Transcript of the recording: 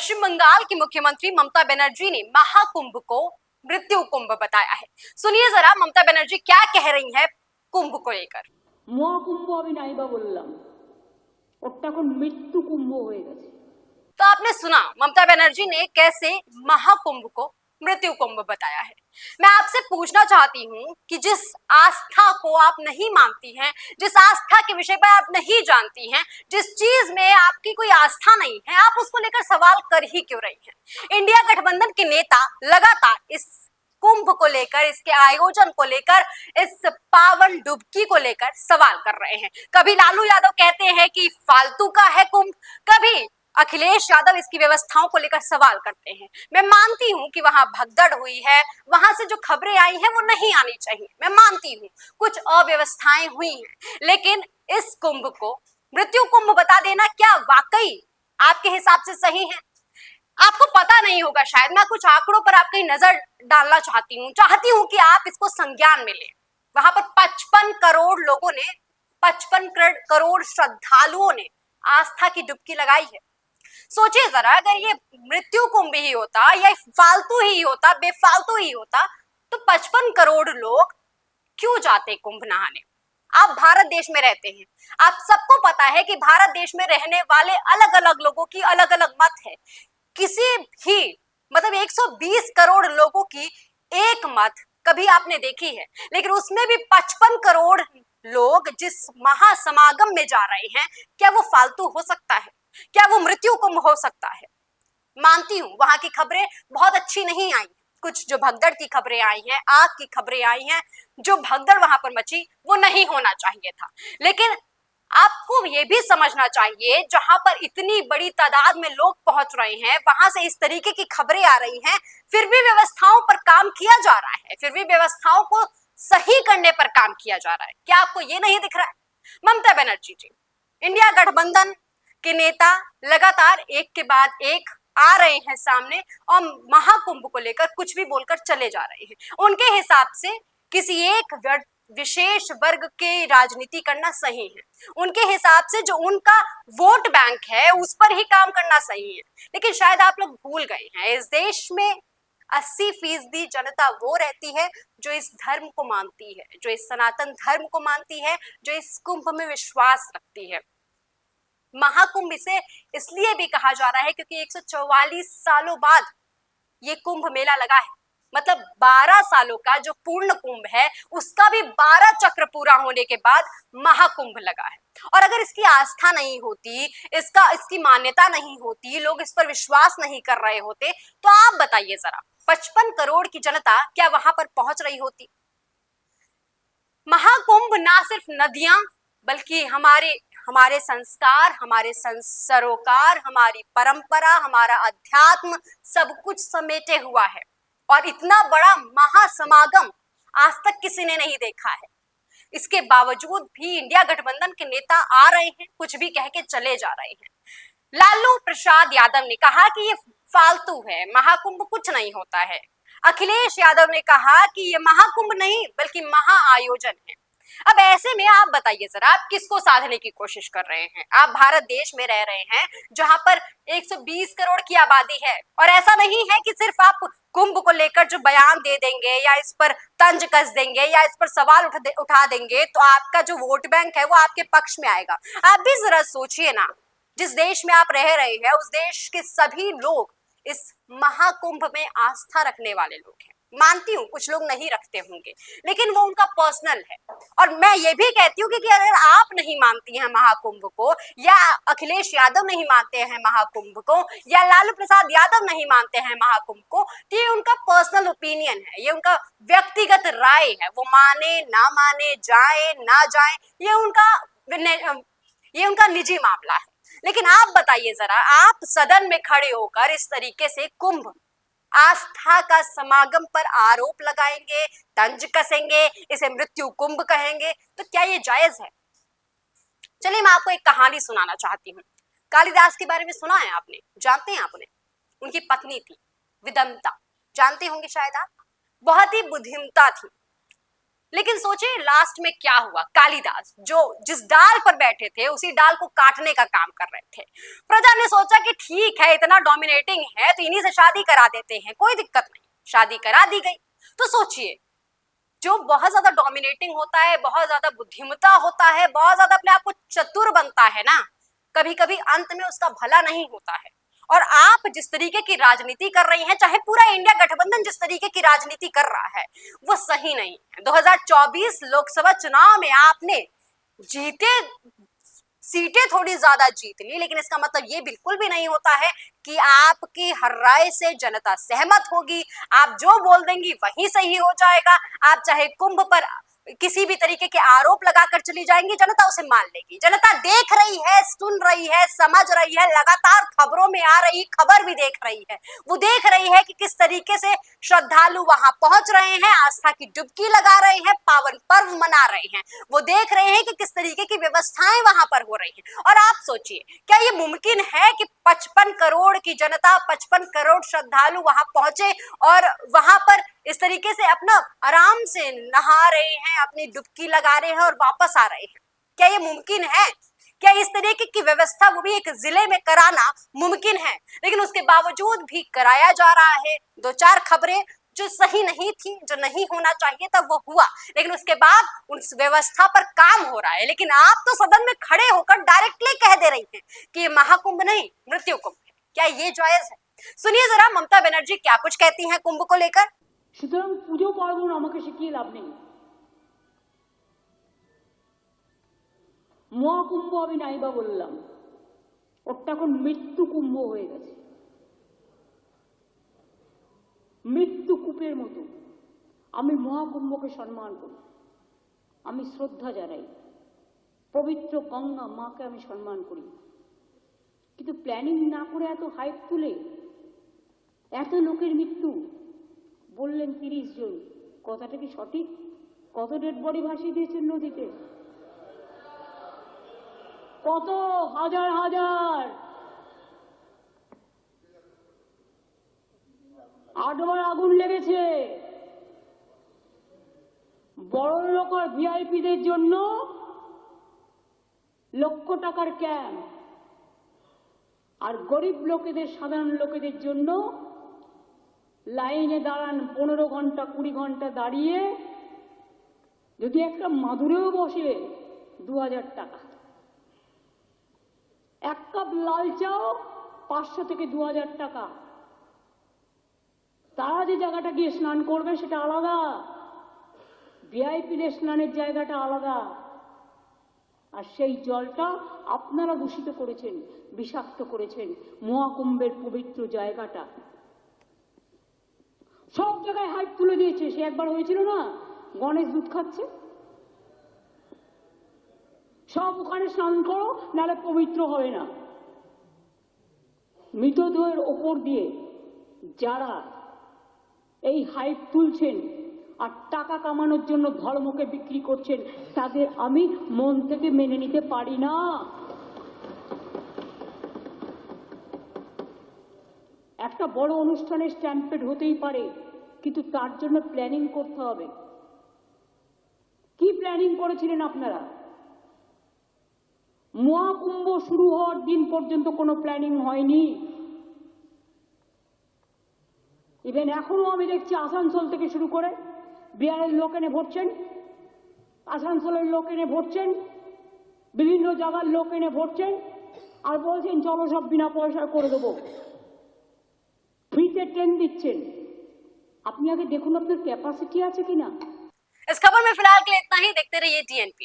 पश्चिम बंगाल की मुख्यमंत्री ममता बनर्जी ने महाकुंभ को मृत्यु कुंभ बताया है। सुनिए जरा ममता बनर्जी क्या कह रही है कुंभ को लेकर। মহাকুম্ভ আমি নাইবা বললাম, ওটা এখন মৃত্যু কুম্ভ হয়ে গেছে। तो आपने सुना ममता बनर्जी ने कैसे महाकुंभ को मृत्यु कुंभ बताया है। मैं आपसे पूछना चाहती हूँ कि जिस आस्था को आप नहीं मानती हैं, जिस आस्था के विषय पर आप नहीं जानती हैं, जिस चीज में आपकी कोई आस्था नहीं है, आप उसको लेकर सवाल कर ही क्यों रही हैं। इंडिया गठबंधन के नेता लगातार इस कुंभ को लेकर, इसके आयोजन को लेकर, इस पावन डुबकी को लेकर सवाल कर रहे हैं। कभी लालू यादव कहते हैं कि फालतू का है कुंभ, कभी अखिलेश यादव इसकी व्यवस्थाओं को लेकर सवाल करते हैं। मैं मानती हूं कि वहां भगदड़ हुई है, वहां से जो खबरें आई हैं वो नहीं आनी चाहिए, मैं मानती हूं कुछ अव्यवस्थाएं हुई हैं, लेकिन इस कुंभ को मृत्यु कुंभ बता देना क्या वाकई आपके हिसाब से सही है? आपको पता नहीं होगा शायद, मैं कुछ आंकड़ों पर आपकी नजर डालना चाहती हूँ कि आप इसको संज्ञान में लें। वहां पर 55 करोड़ लोगों ने, 55 करोड़ श्रद्धालुओं ने आस्था की डुबकी लगाई है। सोचिए जरा, अगर ये मृत्यु कुंभ ही होता या फालतू ही होता, बेफालतू ही होता, तो 55 करोड़ लोग क्यों जाते कुंभ नहाने? आप भारत देश में रहते हैं, आप सबको पता है कि भारत देश में रहने वाले अलग अलग लोगों की अलग अलग मत है। किसी भी 120 करोड़ लोगों की एक मत कभी आपने देखी है, लेकिन उसमें भी 55 करोड़ लोग जिस महासमागम में जा रहे हैं, क्या वो फालतू हो सकता है? क्या वो मृत्यु कुंभ हो सकता है? मानती हूं वहां की खबरें बहुत अच्छी नहीं आई, कुछ जो भगदड़ की खबरें आई हैं, आग की खबरें आई हैं, जो भगदड़ वहां पर मची वो नहीं होना चाहिए था। लेकिन आपको ये भी समझना चाहिए, जहां पर इतनी बड़ी तादाद में लोग पहुंच रहे हैं, वहां से इस तरीके की खबरें आ रही हैं, फिर भी व्यवस्थाओं पर काम किया जा रहा है, फिर भी व्यवस्थाओं को सही करने पर काम किया जा रहा है। क्या आपको ये नहीं दिख रहा है? ममता बनर्जी जी, इंडिया गठबंधन के नेता लगातार एक के बाद एक आ रहे हैं सामने और महाकुंभ को लेकर कुछ भी बोलकर चले जा रहे हैं। उनके हिसाब से किसी एक विशेष वर्ग के राजनीति करना सही है, उनके हिसाब से जो उनका वोट बैंक है उस पर ही काम करना सही है। लेकिन शायद आप लोग भूल गए हैं, इस देश में 80% जनता वो रहती है जो इस धर्म को मानती है, जो इस सनातन धर्म को मानती है, जो इस कुंभ में विश्वास रखती है। महाकुंभ इसे इसलिए भी कहा जा रहा है क्योंकि 144 सालों बाद ये कुंभ मेला लगा है। 12 सालों का जो पूर्ण कुंभ है उसका भी 12 चक्र पूरा होने के बाद महाकुंभ लगा है। और अगर इसकी आस्था नहीं होती, इसकी मान्यता नहीं होती, लोग इस पर विश्वास नहीं कर रहे होते, तो आप बताइए जरा 55 करोड़ की जनता क्या वहां पर पहुंच रही होती? महाकुंभ ना सिर्फ नदियां बल्कि हमारे संस्कार, हमारे सरोकार, हमारी परंपरा, हमारा अध्यात्म सब कुछ समेटे हुआ है। और इतना बड़ा महासमागम आज तक किसी ने नहीं देखा है। इसके बावजूद भी इंडिया गठबंधन के नेता आ रहे हैं, कुछ भी कह के चले जा रहे हैं। लालू प्रसाद यादव ने कहा कि ये फालतू है, महाकुंभ कुछ नहीं होता है। अखिलेश यादव ने कहा कि ये महाकुंभ नहीं बल्कि महाआयोजन है। अब ऐसे में आप बताइए जरा, आप किसको साधने की कोशिश कर रहे हैं? आप भारत देश में रह रहे हैं जहां पर 120 करोड़ की आबादी है, और ऐसा नहीं है कि सिर्फ आप कुंभ को लेकर जो बयान दे देंगे या इस पर तंज कस देंगे या इस पर सवाल उठा देंगे तो आपका जो वोट बैंक है वो आपके पक्ष में आएगा। आप भी जरा सोचिए ना, जिस देश में आप रह रहे हैं उस देश के सभी लोग इस महाकुंभ में आस्था रखने वाले लोग हैं। मानती हूँ कुछ लोग नहीं रखते होंगे, लेकिन वो उनका पर्सनल है। और मैं ये भी कहती हूँ कि अगर आप नहीं मानती हैं महाकुंभ को, या अखिलेश यादव नहीं मानते हैं महाकुंभ को, या लालू प्रसाद यादव नहीं मानते हैं महाकुंभ को, तो ये उनका पर्सनल ओपिनियन है, ये उनका व्यक्तिगत राय है। वो माने ना माने, जाए ना जाए, ये उनका निजी मामला है। लेकिन आप बताइए जरा, आप सदन में खड़े होकर इस तरीके से कुंभ, आस्था का समागम पर आरोप लगाएंगे, तंज कसेंगे, इसे मृत्यु कुंभ कहेंगे, तो क्या ये जायज है? चलिए मैं आपको एक कहानी सुनाना चाहती हूँ। कालिदास के बारे में सुना है आपने? जानते हैं आप उन्हें? उनकी पत्नी थी विदंता, जानते होंगे शायद आप। बहुत ही बुद्धिमता थी, लेकिन सोचिए लास्ट में क्या हुआ। कालिदास जो जिस डाल पर बैठे थे उसी डाल को काटने का काम कर रहे थे। प्रजा ने सोचा कि ठीक है, इतना डोमिनेटिंग है तो इन्हीं से शादी करा देते हैं, कोई दिक्कत नहीं। शादी करा दी गई। तो सोचिए, जो बहुत ज्यादा डोमिनेटिंग होता है, बहुत ज्यादा बुद्धिमता होता है, बहुत ज्यादा अपने आप को चतुर बनता है ना, कभी कभी अंत में उसका भला नहीं होता है। और आप जिस तरीके की राजनीति कर रही हैं, चाहे पूरा इंडिया गठबंधन जिस तरीके की राजनीति कर रहा है, वो सही नहीं है। 2024 लोकसभा चुनाव में आपने जीते सीटें थोड़ी ज्यादा जीत ली, लेकिन इसका मतलब ये बिल्कुल भी नहीं होता है कि आपकी हर राय से जनता सहमत होगी। आप जो बोल देंगी वही सही हो जाएगा। आप चाहे कुंभ पर किसी भी तरीके के आरोप लगाकर चली जाएंगी, जनता उसे मान लेगी। जनता देख रही है, सुन रही है, समझ रही है, लगातार खबरों में आ रही खबर भी देख रही है। वो देख रही है कि किस तरीके से श्रद्धालु वहां पहुंच रहे हैं, आस्था की डुबकी लगा रहे हैं, पावन पर्व मना रहे हैं। वो देख रहे हैं कि किस तरीके की व्यवस्थाएं वहां पर हो रही हैं। और आप सोचिए, क्या ये मुमकिन है कि 55 करोड़ की जनता, 55 करोड़ श्रद्धालु वहां पहुंचे और वहां पर इस तरीके से अपना आराम से नहा रहे हैं, अपनी डुबकी लगा रहे हैं और वापस आ रहे हैं? क्या ये मुमकिन है? क्या इस तरीके की व्यवस्था वो भी एक जिले में कराना मुमकिन है? लेकिन उसके बावजूद भी कराया जा रहा है। 2-4 खबरें जो सही नहीं थी, जो नहीं होना चाहिए था, वो हुआ, लेकिन उसके बाद उस व्यवस्था पर काम हो रहा है। लेकिन आप तो सदन में खड़े होकर डायरेक्टली कह दे रही हैं कि ये महाकुंभ नहीं, मृत्यु कुंभ है। क्या ये जायज है? सुनिए जरा ममता बनर्जी क्या कुछ कहती हैं कुंभ को लेकर। সুতরাং পুজো পার্বণ আমাকে শিখিয়ে লাভ নেই। মহাকুম্ভ আমি নাইবা বললাম, ওটা এখন মৃত্যু কুম্ভ হয়ে গেছে। মৃত্যু কূপের মতো। আমি মহাকুম্ভকে সম্মান করি, আমি শ্রদ্ধা জানাই, পবিত্র গঙ্গা মাকে আমি সম্মান করি। কিন্তু প্ল্যানিং না করে এত হাইপ তুলে এত লোকের মৃত্যু বললেন 30 জন, কথাটা কি সঠিক? কত ডেড বডি ভাসিয়ে দিয়েছেন নদীতে? কত হাজার হাজার, 8বার আগুন লেগেছে। বড় লোক আর ভিআইপিদের জন্য লক্ষ টাকার ক্যাম্প, আর গরিব লোকেদের, সাধারণ লোকেদের জন্য লাইনে দাঁড়ান 15 ঘন্টা 20 ঘন্টা দাঁড়িয়ে, যদি একটা মাদুরেও বসে 2000 টাকা। এক কাপ লাল চাও 500 থেকে 2000 টাকা। তারা যে জায়গাটা গিয়ে স্নান করবে সেটা আলাদা, ভিআইপিদের স্নানের জায়গাটা আলাদা। আর সেই জলটা আপনারা দূষিত করেছেন, বিষাক্ত করেছেন মহাকুম্ভের পবিত্র জায়গাটা। সব জায়গায় হাইপ তুলে দিয়েছে। সে একবার হয়েছিল না, গণেশ দুধ খাচ্ছে, সব ওখানে স্নান করো নাহলে পবিত্র হবে না। মৃতদেহের ওপর দিয়ে যারা এই হাইপ তুলছেন আর টাকা কামানোর জন্য ধর্মকে বিক্রি করছেন, তাদের আমি মন থেকে মেনে নিতে পারি না। একটা বড় অনুষ্ঠানের স্ট্যাম্পেড হতেই পারে, কিন্তু তার জন্য প্ল্যানিং করতে হবে। কি প্ল্যানিং করেছিলেন আপনারা? মহাকুম্ভ শুরু হওয়ার দিন পর্যন্ত কোনো প্ল্যানিং হয়নি। ইভেন এখনো আমি দেখছি আসানসোল থেকে শুরু করে বিহারের লোক এনে ভরছেন, আসানসোলের লোক এনে ভরছেন, বিভিন্ন জায়গার লোক এনে ভরছেন, আর বলছেন চলো সব বিনা পয়সায় করে দেবো, ফ্রিতে ট্রেন দিচ্ছেন। আপনি আগে দেখুন আপনার ক্যাপাসিটি আছে কিনা। इस खबर में फिलहाल के लिए इतना ही। देखते रहिए TNP।